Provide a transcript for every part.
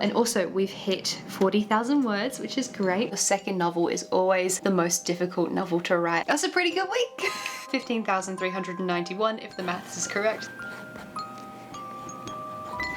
And also we've hit 40,000 words, which is great. The second novel is always the most difficult novel to write. That's a pretty good week. 15,391 if the maths is correct.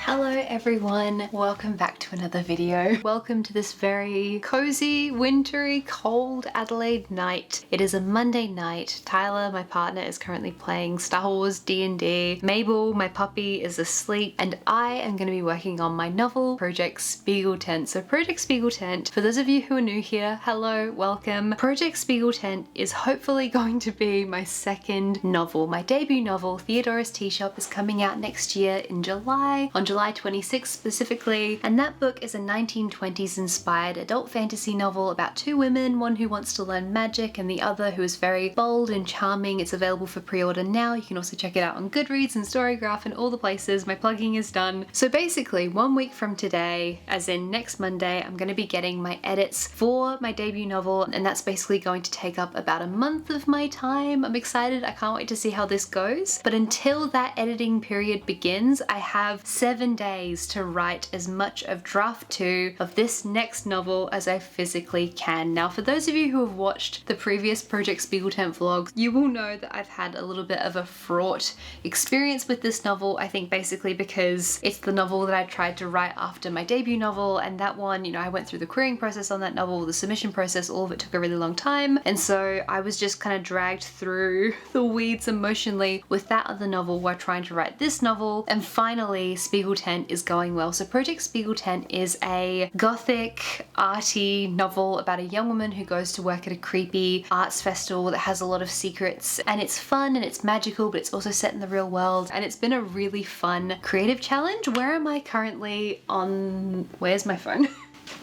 Hello everyone, welcome back to another video. Welcome to this very cozy, wintry, cold Adelaide night. It is a Monday night. Tyler, my partner, is currently playing Star Wars D&D. Mabel, my puppy, is asleep, and I am going to be working on my novel, Project Spiegeltent. So Project Spiegeltent, for those of you who are new here, hello, welcome. Project Spiegeltent is hopefully going to be my second novel. My debut novel, Theodora's Tea Shop, is coming out next year in July, on July 26th specifically, and that book is a 1920s inspired adult fantasy novel about two women, one who wants to learn magic and the other who is very bold and charming. It's available for pre-order now. You can also check it out on Goodreads and Storygraph and all the places. My plugging is done. So basically 1 week from today, as in next Monday, I'm going to be getting my edits for my debut novel, and that's basically going to take up about a month of my time. I'm excited. I can't wait to see how this goes. But until that editing period begins, I have 7 days to write as much of draft 2 of this next novel as I physically can. Now, for those of you who have watched the previous Project Spiegeltent vlogs, you will know that I've had a little bit of a fraught experience with this novel. I think basically because it's the novel that I tried to write after my debut novel, and that one, you know, I went through the querying process on that novel, the submission process, all of it took a really long time, and so I was just kind of dragged through the weeds emotionally with that other novel while trying to write this novel, and finally Spiegeltent is going well. So Project Spiegeltent is a gothic, arty novel about a young woman who goes to work at a creepy arts festival that has a lot of secrets, and it's fun and it's magical, but it's also set in the real world, and it's been a really fun creative challenge. Where am I currently on? Where's my phone?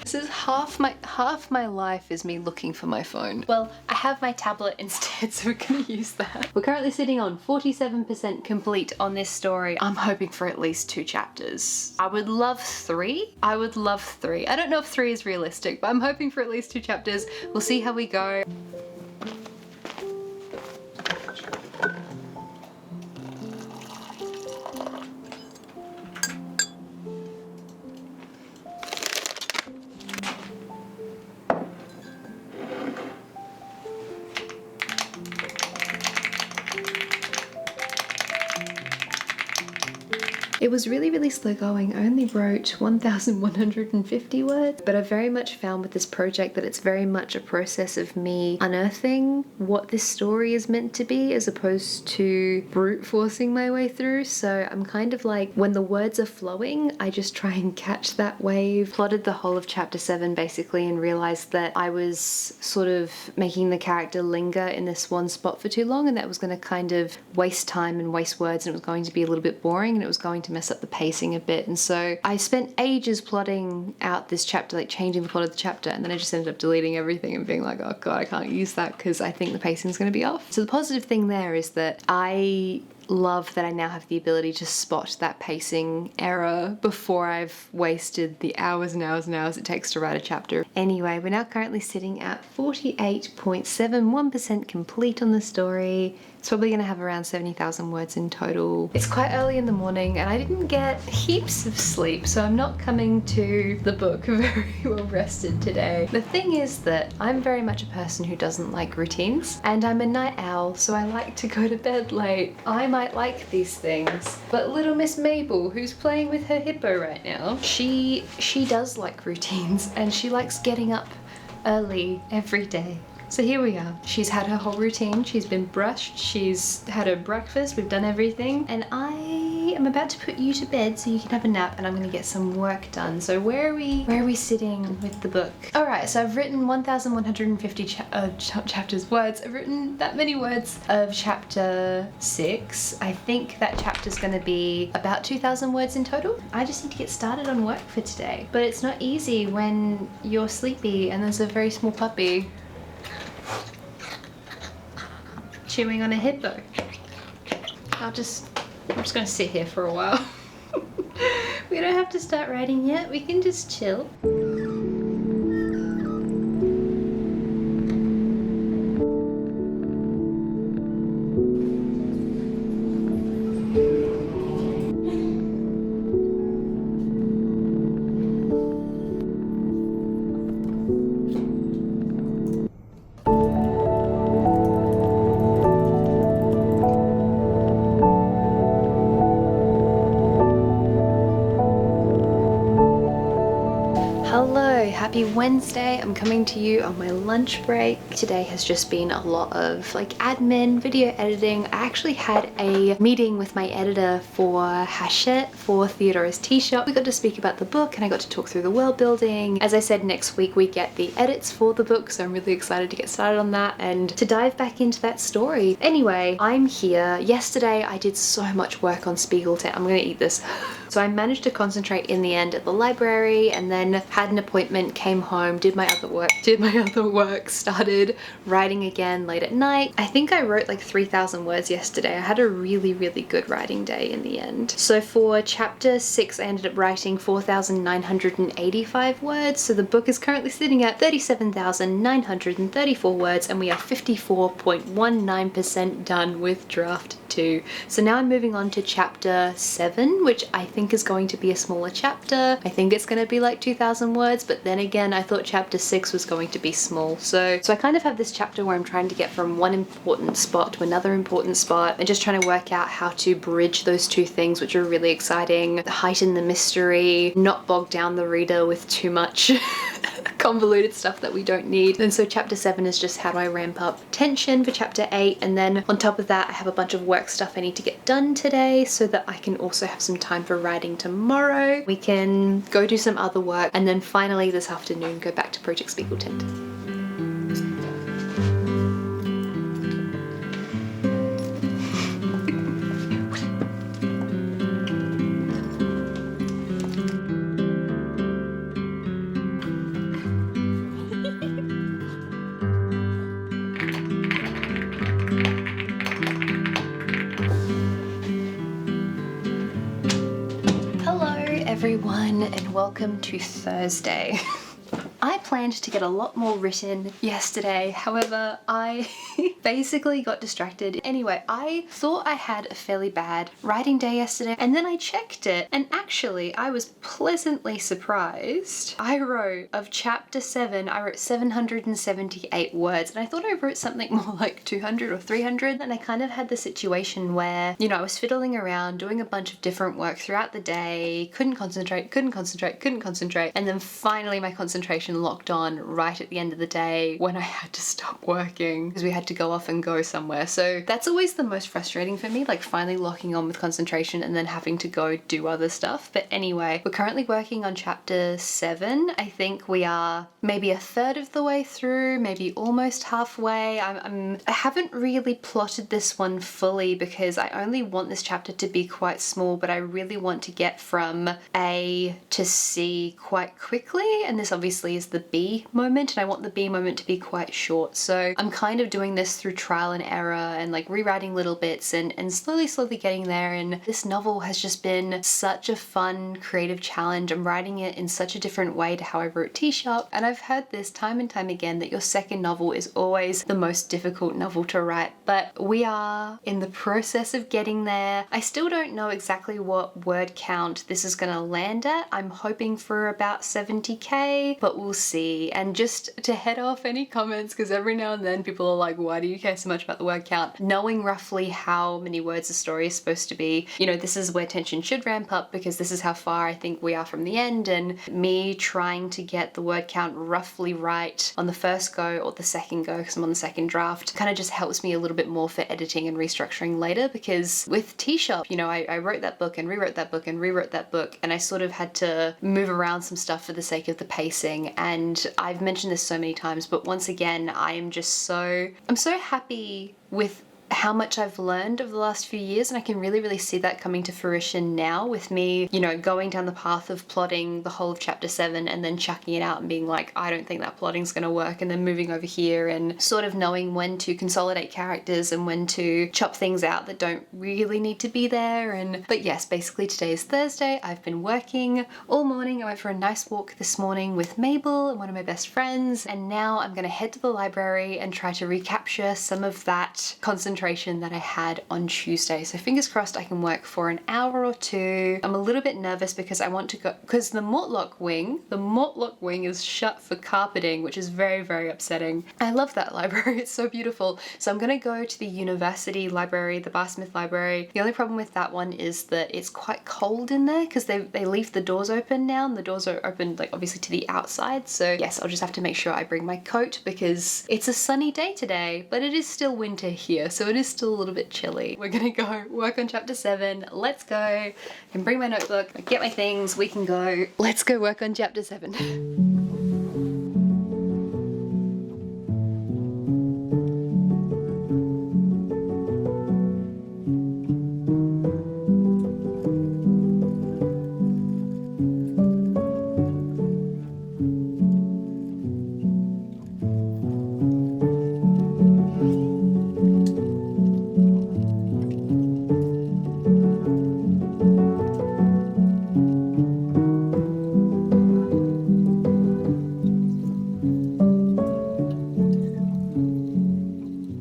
This is half my life is me looking for my phone. Well, I have my tablet instead, so we're gonna use that. We're currently sitting on 47% complete on this story. I'm hoping for at least 2 chapters. I would love 3. I would love 3. I don't know if 3 is realistic, but I'm hoping for at least 2 chapters. We'll see how we go. It was really slow going. I only wrote 1,150 words, but I very much found with this project that it's very much a process of me unearthing what this story is meant to be as opposed to brute forcing my way through. So I'm kind of like, when the words are flowing, I just try and catch that wave. Plotted the whole of chapter 7 basically and realized that I was sort of making the character linger in this one spot for too long, and that was going to kind of waste time and waste words, and it was going to be a little bit boring, and it was going to mess up the pacing a bit. And so I spent ages plotting out this chapter, like changing the plot of the chapter, and then I just ended up deleting everything and being like, oh god, I can't use that because I think the pacing is going to be off. So the positive thing there is that I love that I now have the ability to spot that pacing error before I've wasted the hours and hours and hours it takes to write a chapter. Anyway, we're now currently sitting at 48.71% complete on the story. It's probably going to have around 70,000 words in total. It's quite early in the morning and I didn't get heaps of sleep, so I'm not coming to the book very well rested today. The thing is that I'm very much a person who doesn't like routines, and I'm a night owl, so I like to go to bed late. I might like these things, but little Miss Mabel, who's playing with her hippo right now, she does like routines, and she likes getting up early every day. So here we are. She's had her whole routine. She's been brushed. She's had her breakfast. We've done everything. And I am about to put you to bed so you can have a nap, and I'm gonna get some work done. So where are we sitting with the book? All right, so I've written 1,150 chapters words. I've written that many words of chapter 6. I think that chapter's gonna be about 2,000 words in total. I just need to get started on work for today. But it's not easy when you're sleepy and there's a very small puppy chewing on a hippo. I'm just gonna sit here for a while. We don't have to start writing yet, we can just chill. Hello, happy Wednesday. I'm coming to you on my lunch break. Today has just been a lot of admin, video editing. I actually had a meeting with my editor for Hachette for Theodora's tea shop. We got to speak about the book and I got to talk through the world building. As I said, next week we get the edits for the book, so I'm really excited to get started on that and to dive back into that story. Anyway, I'm here. Yesterday I did so much work on Spiegeltent. I'm gonna eat this. So I managed to concentrate in the end at the library and then had an appointment, came home, did my other work, started writing again late at night. I think I wrote 3,000 words yesterday. I had a really good writing day in the end. So for chapter 6 I ended up writing 4,985 words. So the book is currently sitting at 37,934 words and we are 54.19% done with draft 2. So now I'm moving on to chapter 7, which I think is going to be a smaller chapter. I think it's going to be 2,000 words, but then again I thought chapter 6 was going to be small. So I kind of have this chapter where I'm trying to get from one important spot to another important spot and just trying to work out how to bridge those two things, which are really exciting. Heighten the mystery, not bog down the reader with too much convoluted stuff that we don't need. And so chapter 7 is just how do I ramp up tension for chapter 8, and then on top of that I have a bunch of work stuff I need to get done today so that I can also have some time for writing tomorrow. We can go do some other work and then finally this afternoon go back to Project Spiegeltent. Everyone and welcome to Thursday. I planned to get a lot more written yesterday, however I basically got distracted. Anyway, I thought I had a fairly bad writing day yesterday and then I checked it and actually I was pleasantly surprised. I wrote, of chapter 7, I wrote 778 words and I thought I wrote something more like 200 or 300, and I kind of had the situation where, you know, I was fiddling around doing a bunch of different work throughout the day, couldn't concentrate, and then finally my concentration locked on right at the end of the day when I had to stop working because we had to go off and go somewhere. So that's always the most frustrating for me, finally locking on with concentration and then having to go do other stuff. But anyway, we're currently working on chapter 7. I think we are maybe a third of the way through, maybe almost halfway. I haven't really plotted this one fully because I only want this chapter to be quite small, but I really want to get from A to C quite quickly, and this obviously is the B moment and I want the B moment to be quite short. So I'm kind of doing this through trial and error and rewriting little bits and slowly getting there, and this novel has just been such a fun creative challenge. I'm writing it in such a different way to how I wrote Tea Shop, and I've heard this time and time again that your second novel is always the most difficult novel to write, but we are in the process of getting there. I still don't know exactly what word count this is gonna land at. I'm hoping for about 70k, but we'll see. And just to head off any comments, because every now and then people are like, why do you care so much about the word count? Knowing roughly how many words a story is supposed to be, you know, this is where tension should ramp up because this is how far I think we are from the end, and me trying to get the word count roughly right on the first go or the second go, because I'm on the second draft, kind of just helps me a little bit more for editing and restructuring later. Because with Tea Shop, you know, I wrote that book and rewrote that book and rewrote that book, and I sort of had to move around some stuff for the sake of the pacing. And I've mentioned this so many times, but once again, I'm so happy with how much I've learned over the last few years, and I can really see that coming to fruition now with me, you know, going down the path of plotting the whole of chapter 7 and then chucking it out and being like, I don't think that plotting's gonna work, and then moving over here and sort of knowing when to consolidate characters and when to chop things out that don't really need to be there. But yes, basically today is Thursday. I've been working all morning. I went for a nice walk this morning with Mabel and one of my best friends, and now I'm gonna head to the library and try to recapture some of that concentration concentration that I had on Tuesday. So fingers crossed I can work for an hour or two. I'm a little bit nervous because I want to go, because the Mortlock wing is shut for carpeting, which is very, very upsetting. I love that library, it's so beautiful. So I'm gonna go to the university library, the Bar Smith library. The only problem with that one is that it's quite cold in there because they leave the doors open now, and the doors are open like obviously to the outside. So yes, I'll just have to make sure I bring my coat because it's a sunny day today, but it is still winter here, so it is still a little bit chilly. We're gonna go work on chapter 7. Let's go. I can bring my notebook, get my things, we can go. Let's go work on chapter 7.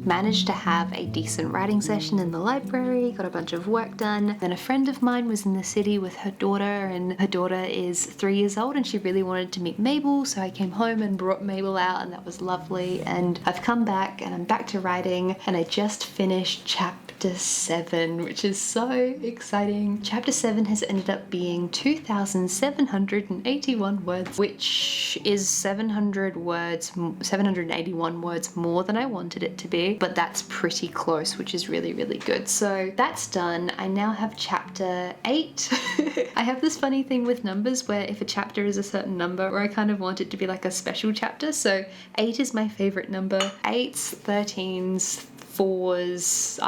Managed to have a decent writing session in the library, got a bunch of work done. Then a friend of mine was in the city with her daughter, and her daughter is 3 years old and she really wanted to meet Mabel, so I came home and brought Mabel out, and that was lovely. And I've come back and I'm back to writing, and I just finished chapter 7, which is so exciting. Chapter 7 has ended up being 2,781 words, which is 781 words more than I wanted it to be, but that's pretty close, which is really, really good. So that's done. I now have chapter 8. I have this funny thing with numbers where if a chapter is a certain number, or I kind of want it to be like a special chapter, so 8 is my favorite number. 8s, 13s, 4s,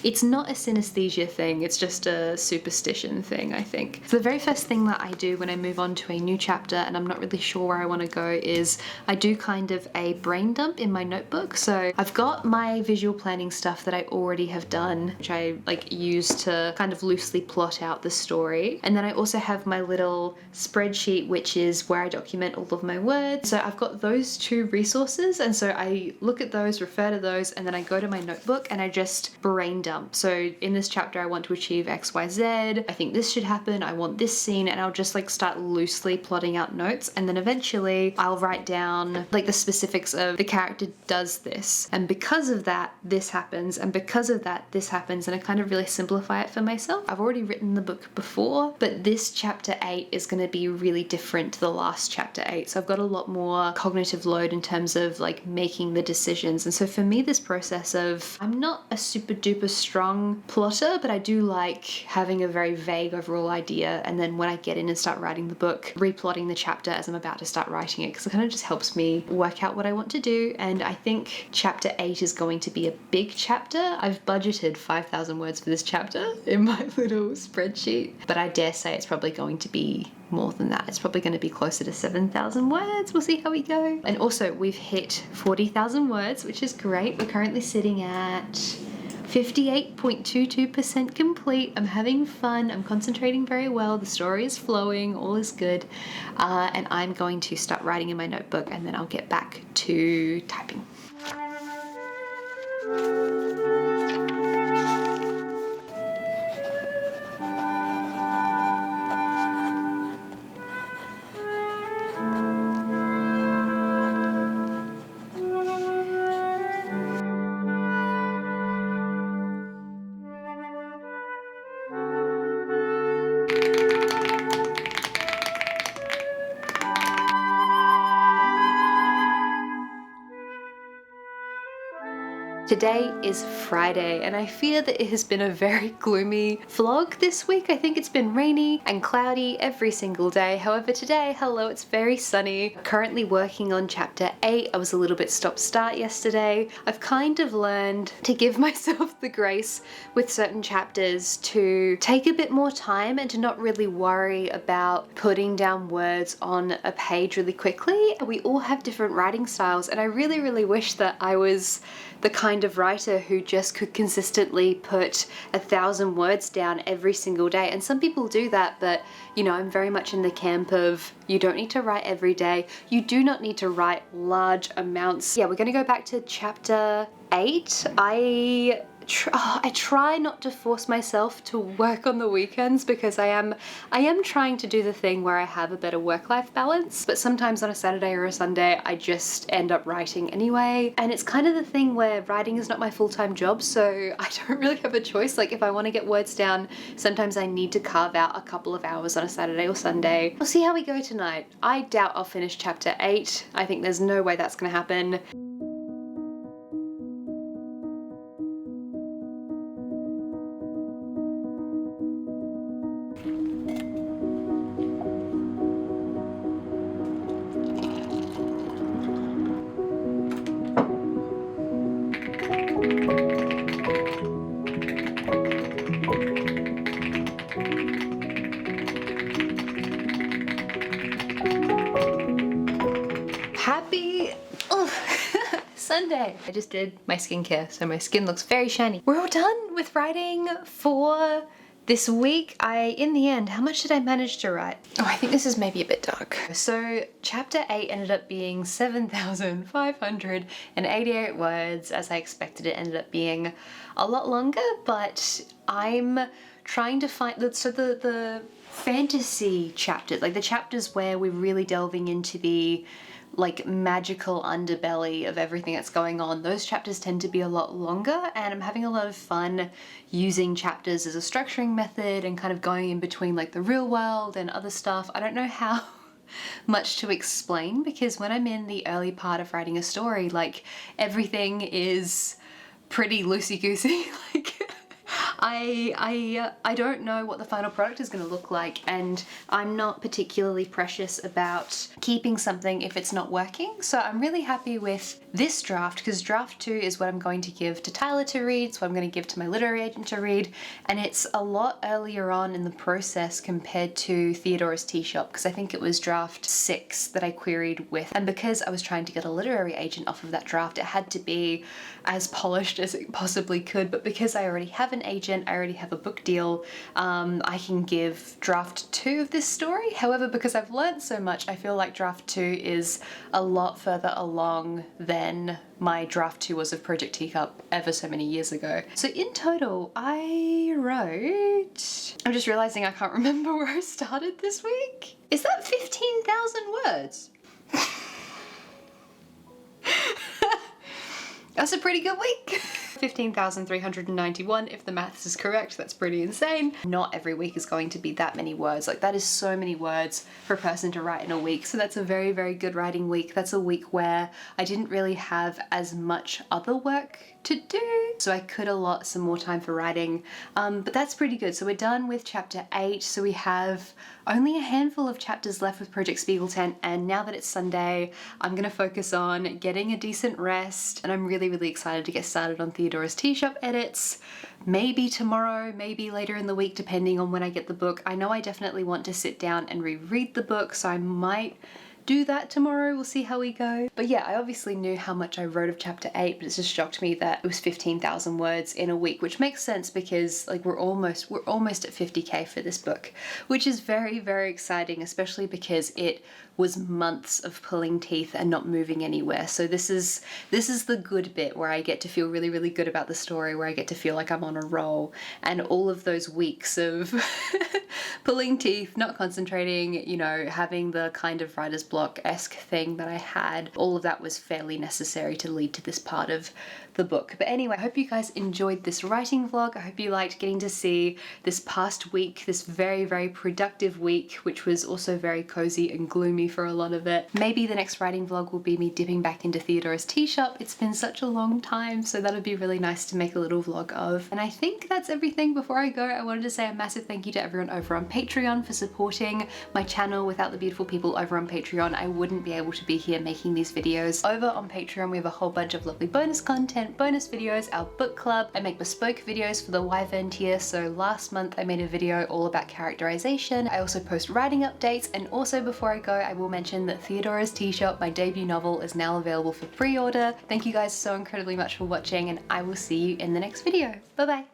it's not a synesthesia thing, it's just a superstition thing, I think. So the very first thing that I do when I move on to a new chapter and I'm not really sure where I want to go is I do kind of a brain dump in my notebook. So I've got my visual planning stuff that I already have done, which I use to kind of loosely plot out the story. And then I also have my little spreadsheet, which is where I document all of my words. So I've got those two resources, and so I look at those, refer to those, and then I go to my notebook and I just brain dump. So in this chapter I want to achieve XYZ, I think this should happen, I want this scene, and I'll just like start loosely plotting out notes, and then eventually I'll write down like the specifics of the character does this, and because of that this happens, and because of that this happens, and I kind of really simplify it for myself. I've already written the book before, but this chapter 8 is going to be really different to the last chapter 8, so I've got a lot more cognitive load in terms of like making the decisions. And so for me, this process of, I'm not a super duper strong plotter, but I do like having a very vague overall idea, and then when I get in and start writing the book, replotting the chapter as I'm about to start writing it, because it kind of just helps me work out what I want to do. And I think chapter 8 is going to be a big chapter. I've budgeted 5,000 words for this chapter in my little spreadsheet, but I dare say it's probably going to be more than that. It's probably going to be closer to 7,000 words. We'll see how we go. And also we've hit 40,000 words, which is great. We're currently sitting at 58.22% complete. I'm having fun. I'm concentrating very well. The story is flowing. All is good. And I'm going to start writing in my notebook, and then I'll get back to typing. Today is Friday, and I fear that it has been a very gloomy vlog this week. I think it's been rainy and cloudy every single day. However, today, hello, it's very sunny. Currently working on chapter 8. I was a little bit stop-start yesterday. I've kind of learned to give myself the grace with certain chapters to take a bit more time and to not really worry about putting down words on a page really quickly. We all have different writing styles, and I really, really wish that I was the kind of writer who just could consistently put 1,000 words down every single day. And some people do that, but you know, I'm very much in the camp of you don't need to write every day. You do not need to write large amounts. Yeah, we're gonna go back to chapter 8. I try not to force myself to work on the weekends because I am trying to do the thing where I have a better work-life balance, but sometimes on a Saturday or a Sunday I just end up writing anyway. And it's kind of the thing where writing is not my full-time job, so I don't really have a choice. Like, if I want to get words down, sometimes I need to carve out a couple of hours on a Saturday or Sunday. We'll see how we go tonight. I doubt I'll finish chapter 8. I think there's no way that's gonna happen. Happy Sunday. I just did my skincare, so my skin looks very shiny. We're all done with writing for this week. In the end, how much did I manage to write? Oh, I think this is maybe a bit dark. So chapter 8 ended up being 7,588 words. As I expected, it ended up being a lot longer, but I'm trying to find the fantasy chapters, like the chapters where we're really delving into the like magical underbelly of everything that's going on. Those chapters tend to be a lot longer, and I'm having a lot of fun using chapters as a structuring method and kind of going in between like the real world and other stuff. I don't know how much to explain, because when I'm in the early part of writing a story, like everything is pretty loosey-goosey. Like I don't know what the final product is going to look like, and I'm not particularly precious about keeping something if it's not working. So I'm really happy with this draft, because draft 2 is what I'm going to give to Tyler to read, it's what I'm going to give to my literary agent to read, and it's a lot earlier on in the process compared to Theodora's Tea Shop, because I think it was draft 6 that I queried with, and because I was trying to get a literary agent off of that draft, it had to be as polished as it possibly could. But because I already have an agent, I already have a book deal, I can give draft 2 of this story. However, because I've learned so much, I feel like draft 2 is a lot further along than my draft 2 was of Project Teacup ever so many years ago. So in total, I wrote... I'm just realizing I can't remember where I started this week. Is that 15,000 words? That's a pretty good week. 15,391 if the maths is correct. That's pretty insane. Not every week is going to be that many words. Like, that is so many words for a person to write in a week. So that's a very, very good writing week. That's a week where I didn't really have as much other work to do, so I could allot some more time for writing, but that's pretty good. So we're done with chapter 8, so we have only a handful of chapters left with Project Spiegeltent, and now that it's Sunday, I'm gonna focus on getting a decent rest, and I'm really, really excited to get started on Theodora's Tea Shop edits. Maybe tomorrow, maybe later in the week, depending on when I get the book. I know I definitely want to sit down and reread the book, so I might do that tomorrow. We'll see how we go. But yeah, I obviously knew how much I wrote of chapter 8, but it's just shocked me that it was 15,000 words in a week, which makes sense because like we're almost at 50k for this book, which is very, very exciting, especially because it was months of pulling teeth and not moving anywhere. So this is the good bit where I get to feel really, really good about the story, where I get to feel like I'm on a roll, and all of those weeks of pulling teeth, not concentrating, you know, having the kind of writer's block-esque thing that I had, all of that was fairly necessary to lead to this part of the book. But anyway, I hope you guys enjoyed this writing vlog. I hope you liked getting to see this past week, this very, very productive week, which was also very cozy and gloomy for a lot of it. Maybe the next writing vlog will be me dipping back into Theodora's Tea Shop. It's been such a long time, so that'll be really nice to make a little vlog of. And I think that's everything. Before I go, I wanted to say a massive thank you to everyone over on Patreon for supporting my channel. Without the beautiful people over on Patreon, I wouldn't be able to be here making these videos. Over on Patreon, we have a whole bunch of lovely bonus content, bonus videos, our book club. I make bespoke videos for the Wyvern tier, so last month I made a video all about characterization. I also post writing updates, and also before I go, I will mention that Theodora's Tea Shop, my debut novel, is now available for pre-order. Thank you guys so incredibly much for watching, and I will see you in the next video. Bye bye!